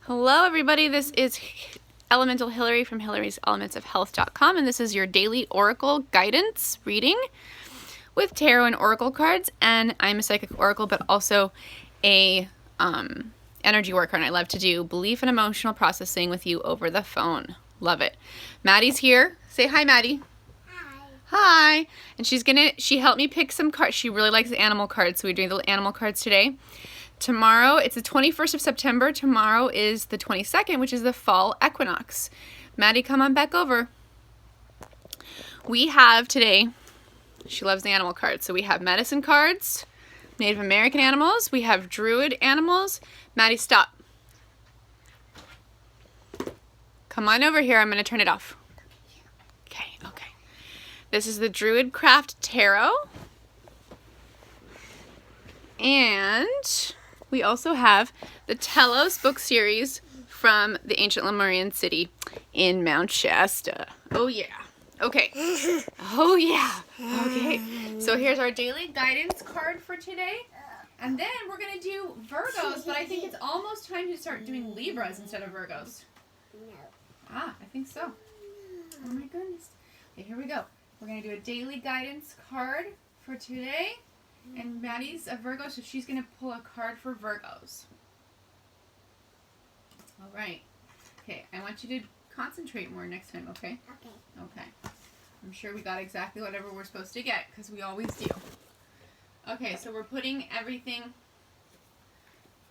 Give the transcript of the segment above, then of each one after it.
Hello everybody, this is Elemental Hilary from hilaryselementsofhealth.com, and this is your daily oracle guidance reading with tarot and oracle cards. And I'm a psychic oracle, but also a energy worker, and I love to do belief and emotional processing with you over the phone. Love it. Maddie's here. Say hi, Maddie. Hi. And she helped me pick some cards. She really likes the animal cards, so we're doing the animal cards today. Tomorrow, it's the 21st of September. Tomorrow is the 22nd, which is the fall equinox. Maddie, come on back over. We have today, she loves the animal cards, so we have medicine cards, Native American animals, we have Druid animals. Maddie, stop. Come on over here. I'm going to turn it off. Okay. This is the Druid Craft Tarot. And we also have the Telos book series from the ancient Lemurian city in Mount Shasta. Oh yeah. Okay. Oh yeah. Okay. So here's our daily guidance card for today. And then we're going to do Virgos, but I think it's almost time to start doing Libras instead of Virgos. No. Ah, I think so. Oh my goodness. Okay, here we go. We're going to do a daily guidance card for today. And Maddie's a Virgo, so she's going to pull a card for Virgos. All right. Okay, I want you to concentrate more next time, okay? Okay. I'm sure we got exactly whatever we're supposed to get, because we always do. Okay, so we're putting everything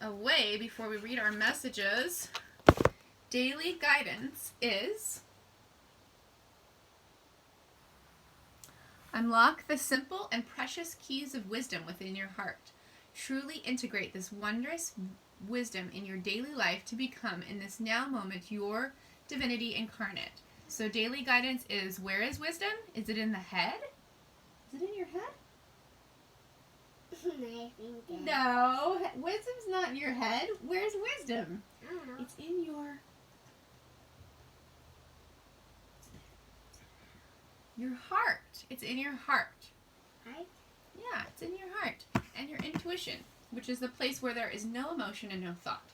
away before we read our messages. Daily guidance is: unlock the simple and precious keys of wisdom within your heart. Truly integrate this wondrous wisdom in your daily life to become, in this now moment, your divinity incarnate. So daily guidance is, where is wisdom? Is it in the head? Is it in your head? No, wisdom's not in your head. Where's wisdom? I don't know. It's in your heart. It's in your heart. Right? Yeah, it's in your heart. And your intuition, which is the place where there is no emotion and no thought.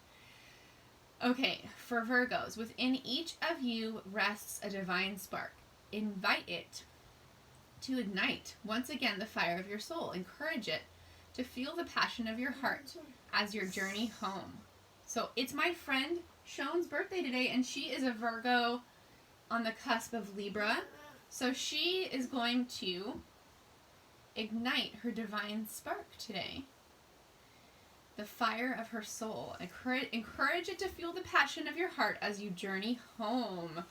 Okay, for Virgos, within each of you rests a divine spark. Invite it to ignite once again the fire of your soul. Encourage it to feel the passion of your heart as your journey home. So it's my friend Shon's birthday today, and she is a Virgo on the cusp of Libra. So she is going to ignite her divine spark today. The fire of her soul. Encourage it to feel the passion of your heart as you journey home.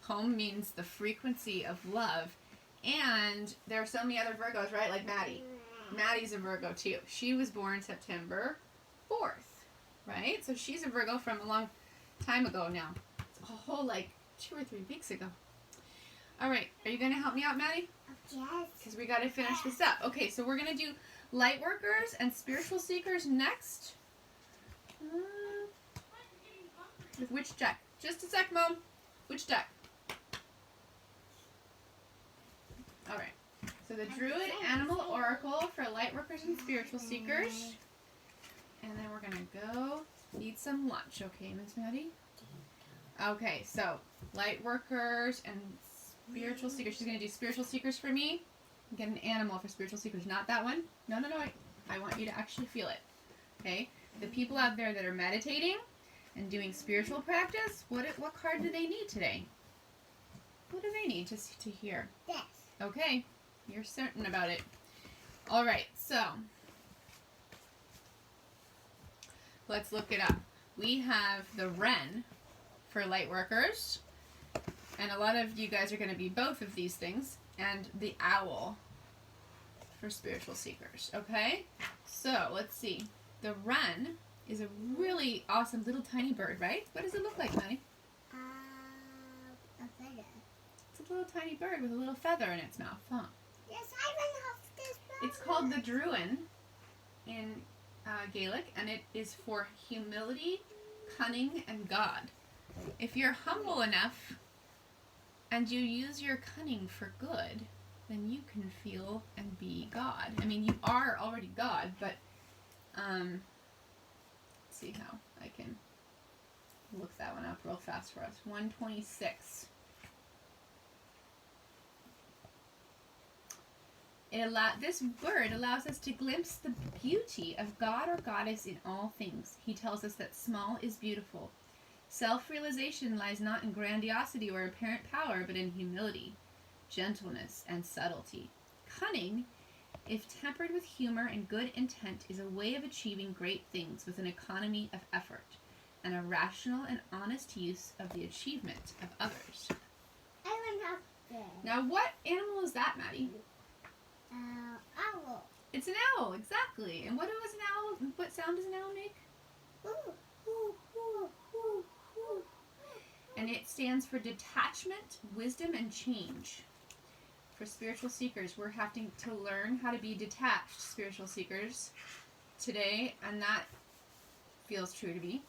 Home means the frequency of love. And there are so many other Virgos, right? Like Maddie. Maddie's a Virgo too. She was born September 4th, right? So she's a Virgo from a long time ago now. It's a whole 2 or 3 weeks ago. All right, are you going to help me out, Maddie? Yes. Because we got to finish this up. Okay, so we're going to do light workers and spiritual seekers next. With which deck? Just a sec, Mom. Which deck? All right. So the Druid Animal Oracle for light workers and spiritual seekers. And then we're going to go eat some lunch. Okay, Miss Maddie? Okay, so light workers and spiritual seekers. She's going to do spiritual seekers for me. Get an animal for spiritual seekers. Not that one. No. I want you to actually feel it. Okay? The people out there that are meditating and doing spiritual practice, what card do they need today? What do they need to hear? Yes. Okay. You're certain about it. All right. So let's look it up. We have the Wren for light workers. And a lot of you guys are going to be both of these things. And the Owl for spiritual seekers. Okay? So, let's see. The Wren is a really awesome little tiny bird, right? What does it look like, Maddie? A feather. It's a little tiny bird with a little feather in its mouth, huh? Yes, I went off this one. It's called the Druid in Gaelic, and it is for humility, cunning, and God. If you're humble enough and you use your cunning for good, then you can feel and be God. I mean, you are already God, but let's see how I can that one up real fast for us. 126. This word allows us to glimpse the beauty of God or goddess in all things. He tells us that small is beautiful. Self-realization lies not in grandiosity or apparent power, but in humility, gentleness, and subtlety. Cunning, if tempered with humor and good intent, is a way of achieving great things with an economy of effort and a rational and honest use of the achievement of others. I went up there. Now, what animal is that, Maddie? Owl. It's an owl, exactly. And what does an owl? What sound does an owl make? Ooh, ooh, ooh, ooh, ooh. And it stands for detachment, wisdom, and change. For spiritual seekers, we're having to learn how to be detached spiritual seekers today, and that feels true to me.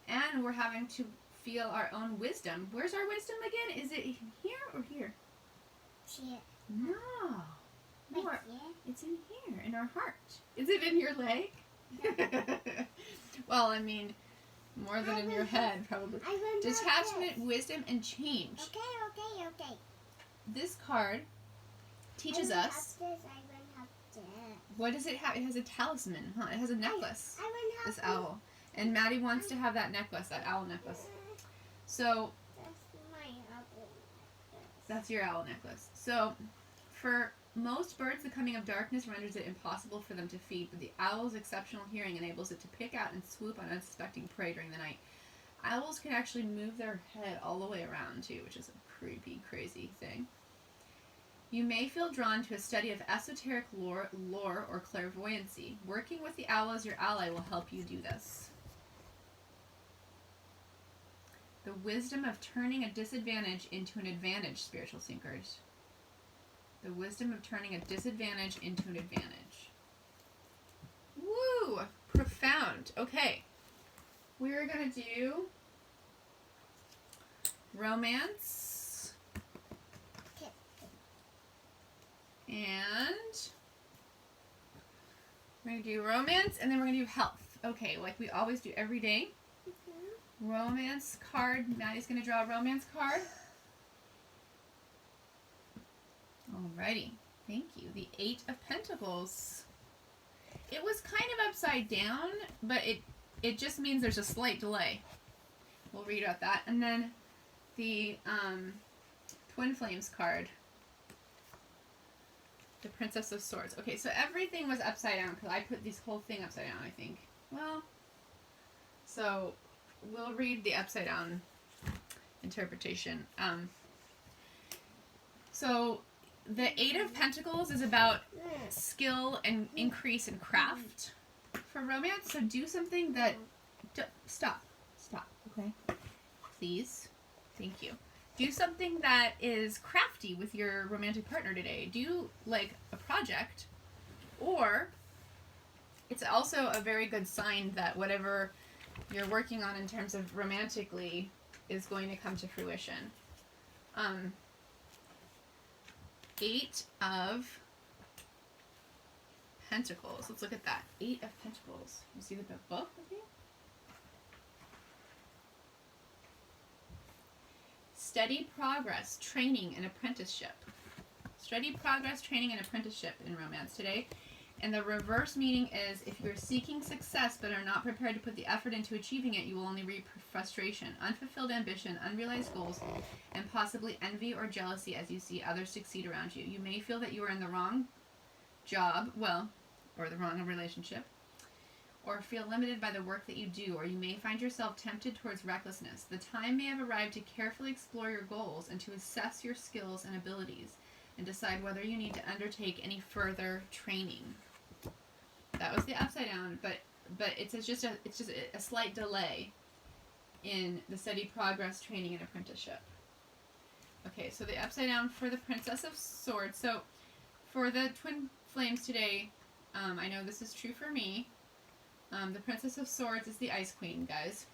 And we're having to feel our own wisdom. Where's our wisdom again? Is it here or here? Here. No. Right More. here. It's in here, in our heart. Is it in your leg? Well, I mean, more than in your head, probably. I went up Detachment, this. wisdom, and change. Okay. This card teaches I went us. Up this. I went up there. What does it have? It has a talisman, huh? It has a necklace. I went up This owl. And Maddie wants to have that necklace, that owl necklace. So, That's my owl. that's your owl necklace. So, for most birds, the coming of darkness renders it impossible for them to feed, but the owl's exceptional hearing enables it to pick out and swoop on unsuspecting prey during the night. Owls can actually move their head all the way around, too, which is a creepy, crazy thing. You may feel drawn to a study of esoteric lore or clairvoyancy. Working with the owl as your ally will help you do this. The wisdom of turning a disadvantage into an advantage, spiritual seekers. The wisdom of turning a disadvantage into an advantage. Woo! Profound. Okay. We're going to do romance. Okay. And we're going to do romance, and then we're going to do health. Okay, like we always do every day. Romance card. Maddie's going to draw a romance card. Alrighty. Thank you. The 8 of Pentacles. It was kind of upside down, but it just means there's a slight delay. We'll read about that. And then the Twin Flames card. The Princess of Swords. Okay, so everything was upside down because I put this whole thing upside down, I think. Well, so we'll read the upside down interpretation. So the 8 of Pentacles is about skill and increase in craft for romance. So do something that... Stop, okay? Please. Thank you. Do something that is crafty with your romantic partner today. Do, like, a project. Or it's also a very good sign that whatever you're working on in terms of romantically is going to come to fruition. 8 of Pentacles. Let's look at that. 8 of Pentacles. You see the book with me? Steady progress, training, and apprenticeship. Steady progress, training, and apprenticeship in romance today. And the reverse meaning is if you're seeking success but are not prepared to put the effort into achieving it, you will only reap frustration, unfulfilled ambition, unrealized goals, and possibly envy or jealousy as you see others succeed around you. You may feel that you are in the wrong job, or the wrong relationship, or feel limited by the work that you do, or you may find yourself tempted towards recklessness. The time may have arrived to carefully explore your goals and to assess your skills and abilities and decide whether you need to undertake any further training. That was the upside down, but it's just a slight delay in the steady progress, training, and apprenticeship. Okay, so the upside down for the Princess of Swords. So for the Twin Flames today, I know this is true for me. The Princess of Swords is the Ice Queen, guys.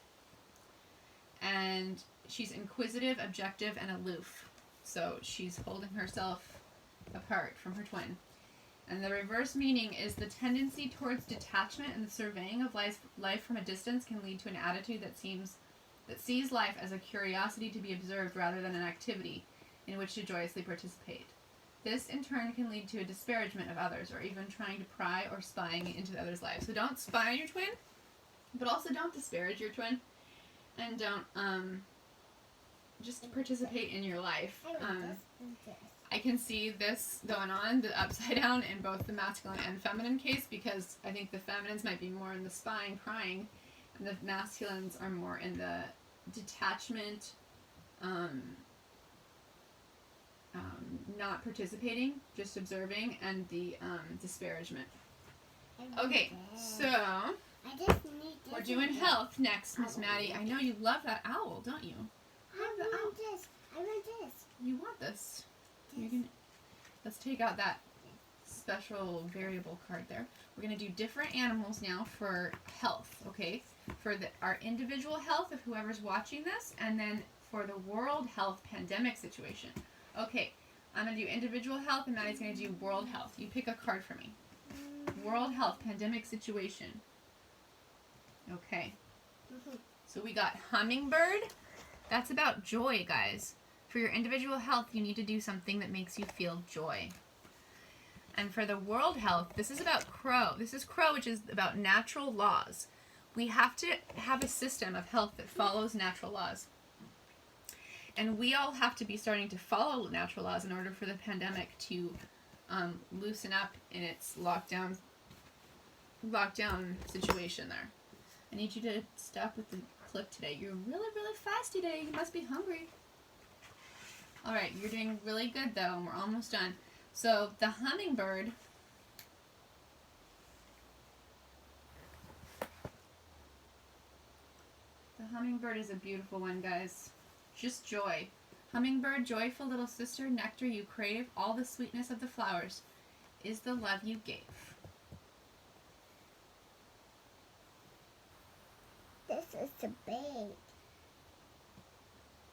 And she's inquisitive, objective, and aloof. So she's holding herself apart from her twin. And the reverse meaning is the tendency towards detachment and the surveying of life from a distance can lead to an attitude that seems that sees life as a curiosity to be observed rather than an activity in which to joyously participate. This, in turn, can lead to a disparagement of others, or even trying to pry or spying into others' lives. So don't spy on your twin, but also don't disparage your twin, and don't just participate in your life. I can see this going on, the upside down, in both the masculine and feminine case, because I think the feminines might be more in the spying, prying, and the masculines are more in the detachment, not participating, just observing, and the disparagement. Okay, so we're doing health next, Miss Maddie. I know you love that owl, don't you? I want this. I want this. You want this. Let's take out that special variable card there. We're going to do different animals now for health, okay? For our individual health of whoever's watching this, and then for the world health pandemic situation. Okay, I'm going to do individual health, and Maddie's going to do world health. You pick a card for me. World health pandemic situation. Okay. So we got hummingbird. That's about joy, guys. For your individual health, you need to do something that makes you feel joy. And for the world health, this is about crow. This is crow, which is about natural laws. We have to have a system of health that follows natural laws. And we all have to be starting to follow natural laws in order for the pandemic to loosen up in its lockdown situation there. I need you to stop with the clip today. You're really, really fast today. You must be hungry. All right, you're doing really good, though, and we're almost done. So the hummingbird, is a beautiful one, guys. Just joy. Hummingbird, joyful little sister, nectar you crave, all the sweetness of the flowers is the love you gave. This is the bait.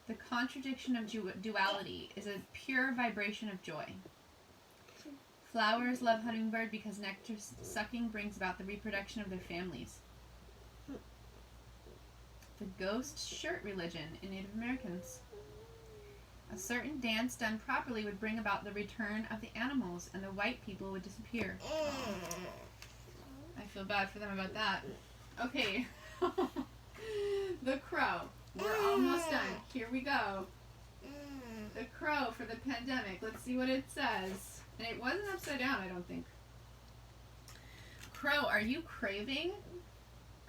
The contradiction of duality is a pure vibration of joy. Flowers love hummingbird because nectar sucking brings about the reproduction of their families. The ghost shirt religion in Native Americans. A certain dance done properly would bring about the return of the animals, and the white people would disappear. I feel bad for them about that. Okay. The crow. We're almost done. Here we go. The crow for the pandemic. Let's see what it says. And it wasn't upside down, I don't think. Crow, are you craving?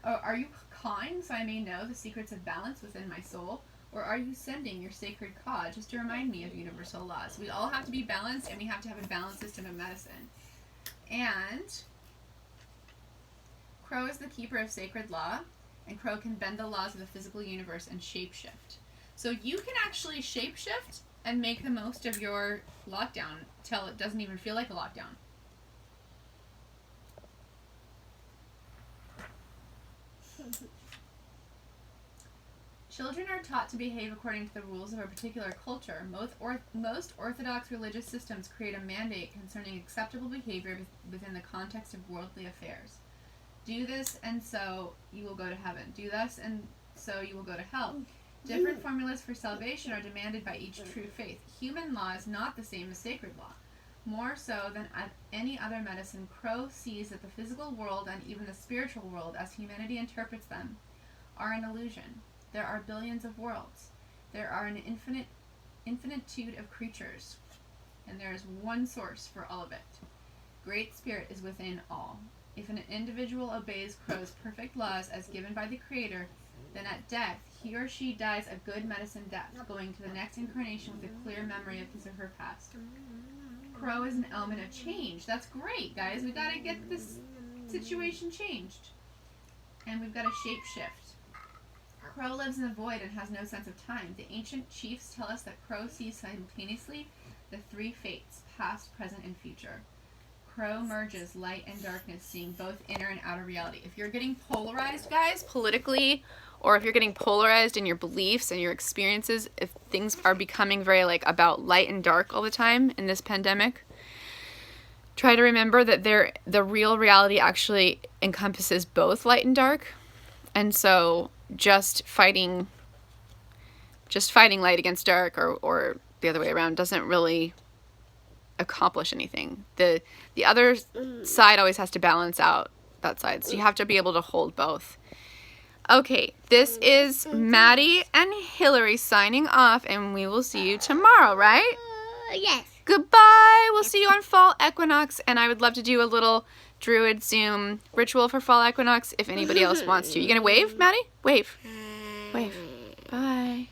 Or are you cawing so I may know the secrets of balance within my soul? Or are you sending your sacred caw just to remind me of universal laws? We all have to be balanced, and we have to have a balanced system of medicine. And crow is the keeper of sacred law, and crow can bend the laws of the physical universe and shapeshift. So you can actually shapeshift and make the most of your lockdown till it doesn't even feel like a lockdown. Children are taught to behave according to the rules of a particular culture. Most orthodox religious systems create a mandate concerning acceptable behavior within the context of worldly affairs. Do this, and so you will go to heaven. Do this, and so you will go to hell. Different formulas for salvation are demanded by each true faith. Human law is not the same as sacred law. More so than any other medicine, Crow sees that the physical world and even the spiritual world, as humanity interprets them, are an illusion. There are billions of worlds. There are an infinitude of creatures, and there is one source for all of it. Great Spirit is within all. If an individual obeys Crow's perfect laws as given by the Creator, then at death, he or she dies a good medicine death, going to the next incarnation with a clear memory of his or her past. Crow is an element of change. That's great, guys. We gotta get this situation changed. And we've got a shape shift. Crow lives in the void and has no sense of time. The ancient chiefs tell us that Crow sees simultaneously the three fates, past, present, and future. Crow merges light and darkness, seeing both inner and outer reality. If you're getting polarized, guys, politically, or if you're getting polarized in your beliefs and your experiences, if things are becoming very about light and dark all the time in this pandemic, try to remember that the real reality actually encompasses both light and dark. And so just fighting just fighting light against dark or the other way around doesn't really accomplish anything. The other side always has to balance out that side. So you have to be able to hold both. Okay, this is Maddie and Hilary signing off, and we will see you tomorrow, right? Yes. Goodbye. We'll see you on fall equinox, and I would love to do a little Druid Zoom ritual for fall equinox if anybody else wants to. You gonna wave, Maddie? Wave. Wave. Bye.